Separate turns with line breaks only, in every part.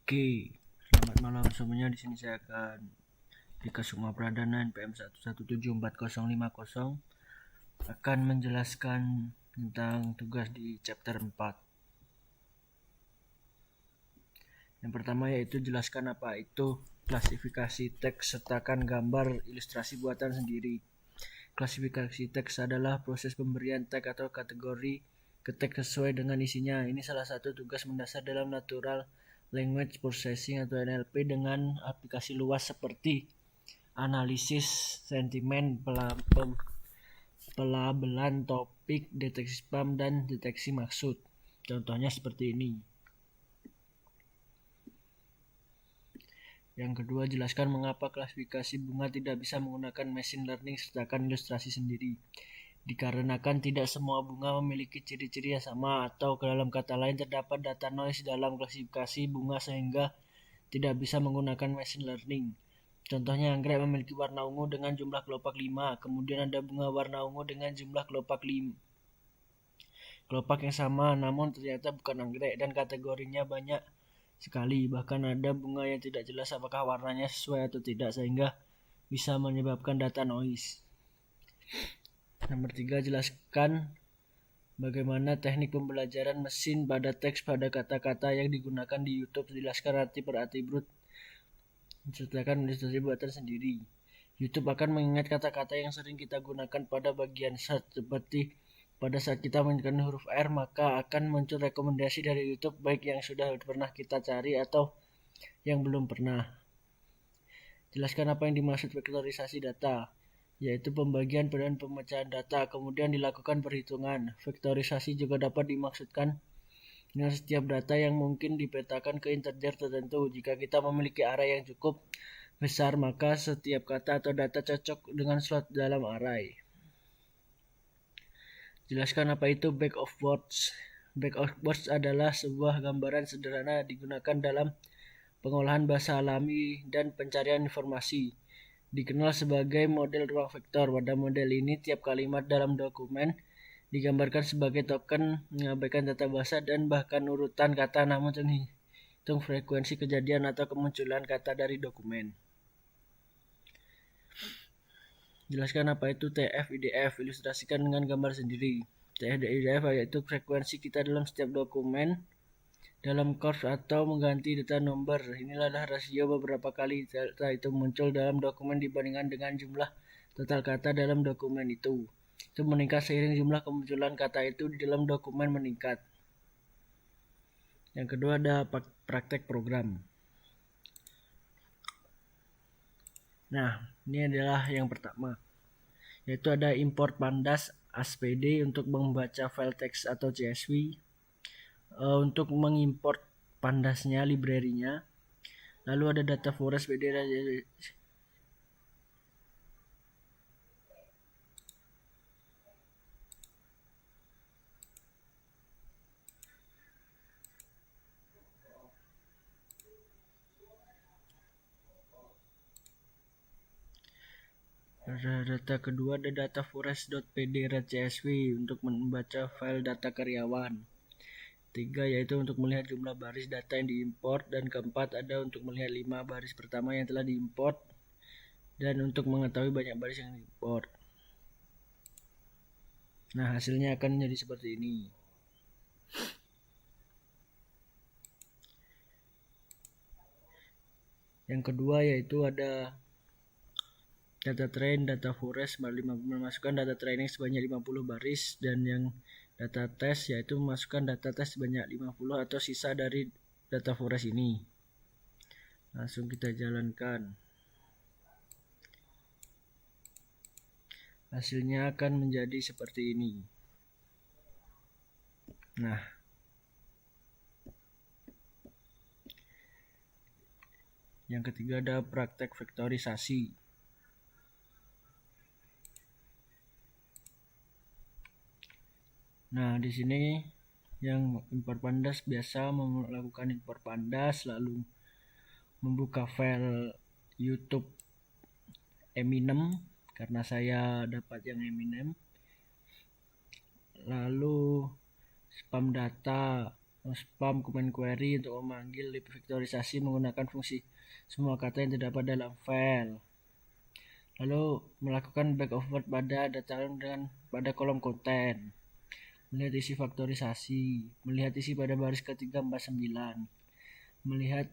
Oke, selamat malam semuanya. Di sini saya akan Dika Sukma Pradana NPM 1174050 akan menjelaskan tentang tugas di chapter 4. Yang pertama yaitu jelaskan apa itu klasifikasi teks sertakan gambar ilustrasi buatan sendiri. Klasifikasi teks adalah proses pemberian tag atau kategori ke teks sesuai dengan isinya. Ini salah satu tugas mendasar dalam natural language processing atau NLP dengan aplikasi luas seperti analisis sentimen, pelabelan topik, deteksi spam, dan deteksi maksud. Contohnya seperti ini. Yang kedua, jelaskan mengapa klasifikasi bunga tidak bisa menggunakan machine learning sertakan ilustrasi sendiri. Dikarenakan tidak semua bunga memiliki ciri-ciri yang sama, atau ke dalam kata lain terdapat data noise dalam klasifikasi bunga sehingga tidak bisa menggunakan machine learning. Contohnya, anggrek memiliki warna ungu dengan jumlah kelopak 5, kemudian ada bunga warna ungu dengan jumlah kelopak yang sama, namun ternyata bukan anggrek dan kategorinya banyak sekali. Bahkan ada bunga yang tidak jelas apakah warnanya sesuai atau tidak, sehingga bisa menyebabkan data noise. Nomor 3, jelaskan bagaimana teknik pembelajaran mesin pada teks pada kata-kata yang digunakan di YouTube. Jelaskan arti per atribut menceritakan ilustrasi buatan sendiri. YouTube akan mengingat kata-kata yang sering kita gunakan pada bagian search, seperti pada saat kita menginginkan huruf R, maka akan muncul rekomendasi dari YouTube baik yang sudah pernah kita cari atau yang belum pernah. Jelaskan apa yang dimaksud vektorisasi data, yaitu pembagian dan pemecahan data, kemudian dilakukan perhitungan. Vektorisasi juga dapat dimaksudkan dengan setiap data yang mungkin dipetakan ke integer tertentu. Jika kita memiliki array yang cukup besar, maka setiap kata atau data cocok dengan slot dalam array. Jelaskan apa itu bag of words. Bag of words adalah sebuah gambaran sederhana digunakan dalam pengolahan bahasa alami dan pencarian informasi. Dikenal sebagai model ruang vektor. Pada model ini, tiap kalimat dalam dokumen digambarkan sebagai token, mengabaikan tata bahasa dan bahkan urutan kata, namun terhitung frekuensi kejadian atau kemunculan kata dari dokumen. Jelaskan apa itu TF-IDF. Ilustrasikan dengan gambar sendiri. TF-IDF yaitu frekuensi kita dalam setiap dokumen dalam course atau mengganti data nomor. Inilah rasio beberapa kali data itu muncul dalam dokumen dibandingkan dengan jumlah total kata dalam dokumen itu. Itu meningkat seiring jumlah kemunculan kata itu di dalam dokumen meningkat. Yang kedua ada praktek program. Nah, ini adalah yang pertama, yaitu ada import pandas ASPD untuk membaca file teks atau CSV. Untuk mengimport pandasnya, library-nya. Lalu ada data forest BD. Data kedua ada data forest.pd.csv untuk membaca file data karyawan. 3 yaitu untuk melihat jumlah baris data yang diimport, dan keempat ada untuk melihat 5 baris pertama yang telah diimport dan untuk mengetahui banyak baris yang diimport. Nah, hasilnya akan menjadi seperti ini. Yang kedua yaitu ada data train, data forest, memasukkan data training sebanyak 50 baris, dan yang data test yaitu memasukkan data test sebanyak 50 atau sisa dari data forest ini. Langsung kita jalankan. Hasilnya akan menjadi seperti ini. Nah, yang ketiga ada praktek vektorisasi. Nah, di sini yang import pandas biasa melakukan import pandas, lalu membuka file YouTube Eminem karena saya dapat yang Eminem, lalu spam data, spam command query untuk memanggil vektorisasi menggunakan fungsi semua kata yang terdapat dalam file, lalu melakukan back of word pada data dan pada kolom konten, melihat isi faktorisasi, melihat isi pada baris ke-3, 4, 9, melihat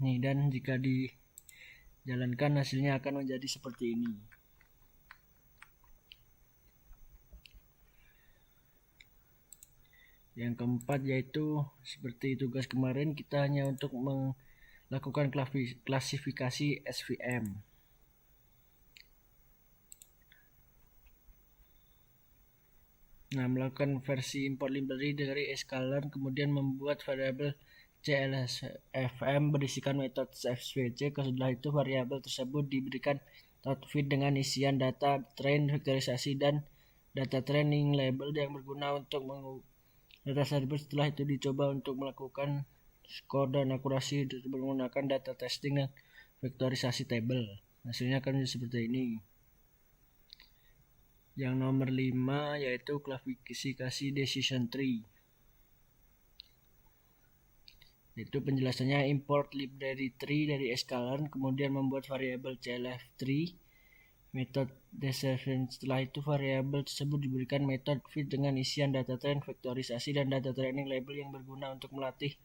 nih, dan jika dijalankan hasilnya akan menjadi seperti ini. Yang keempat yaitu seperti tugas kemarin, kita hanya untuk melakukan klasifikasi SVM. Nah, melakukan versi import library dari sklearn, kemudian membuat variabel CLSFM berisikan metode svc. Setelah itu variabel tersebut diberikan output dengan isian data train, vektorisasi, dan data training label yang berguna untuk data tersebut. Setelah itu dicoba untuk melakukan skor dan akurasi menggunakan data testing dan vektorisasi table. Hasilnya akan seperti ini. Yang nomor 5 yaitu klasifikasi decision tree. Itu penjelasannya import library tree dari sklearn, kemudian membuat variabel clf3 metode decision. Setelah itu variabel tersebut diberikan metode fit dengan isian data train, vektorisasi, dan data training label yang berguna untuk melatih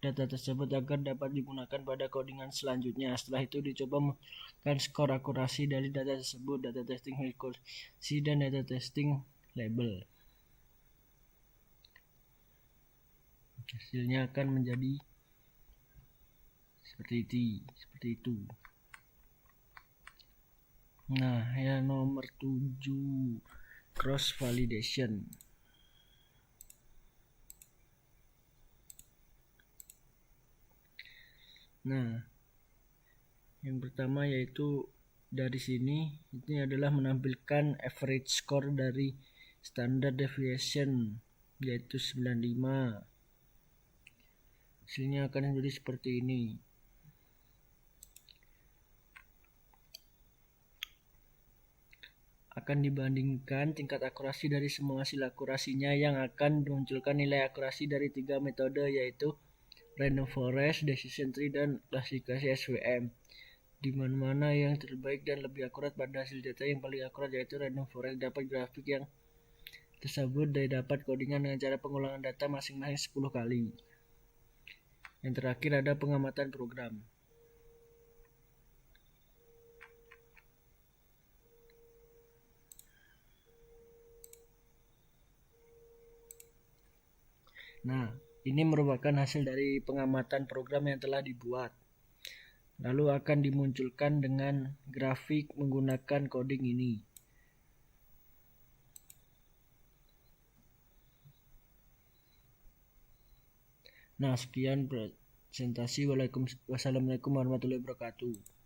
data tersebut agar dapat digunakan pada codingan selanjutnya. Setelah itu dicoba melakukan skor akurasi dari data tersebut, data testing accuracy, dan data testing label. Hasilnya akan menjadi seperti itu. Nah, yang nomor 7 cross validation. Nah, yang pertama yaitu dari sini ini adalah menampilkan average score dari standard deviation yaitu 95. Hasilnya akan menjadi seperti ini. Akan dibandingkan tingkat akurasi dari semua hasil akurasinya yang akan memunculkan nilai akurasi dari 3 metode yaitu random forest, decision tree, dan klasifikasi SVM. Di mana yang terbaik dan lebih akurat pada hasil data yang paling akurat yaitu random forest. Dapat grafik yang tersebut dapat codingan dengan cara pengulangan data masing-masing 10 kali. Yang terakhir ada pengamatan program. Nah, ini merupakan hasil dari pengamatan program yang telah dibuat. Lalu akan dimunculkan dengan grafik menggunakan coding ini. Nah, sekian presentasi. Wassalamualaikum warahmatullahi wabarakatuh.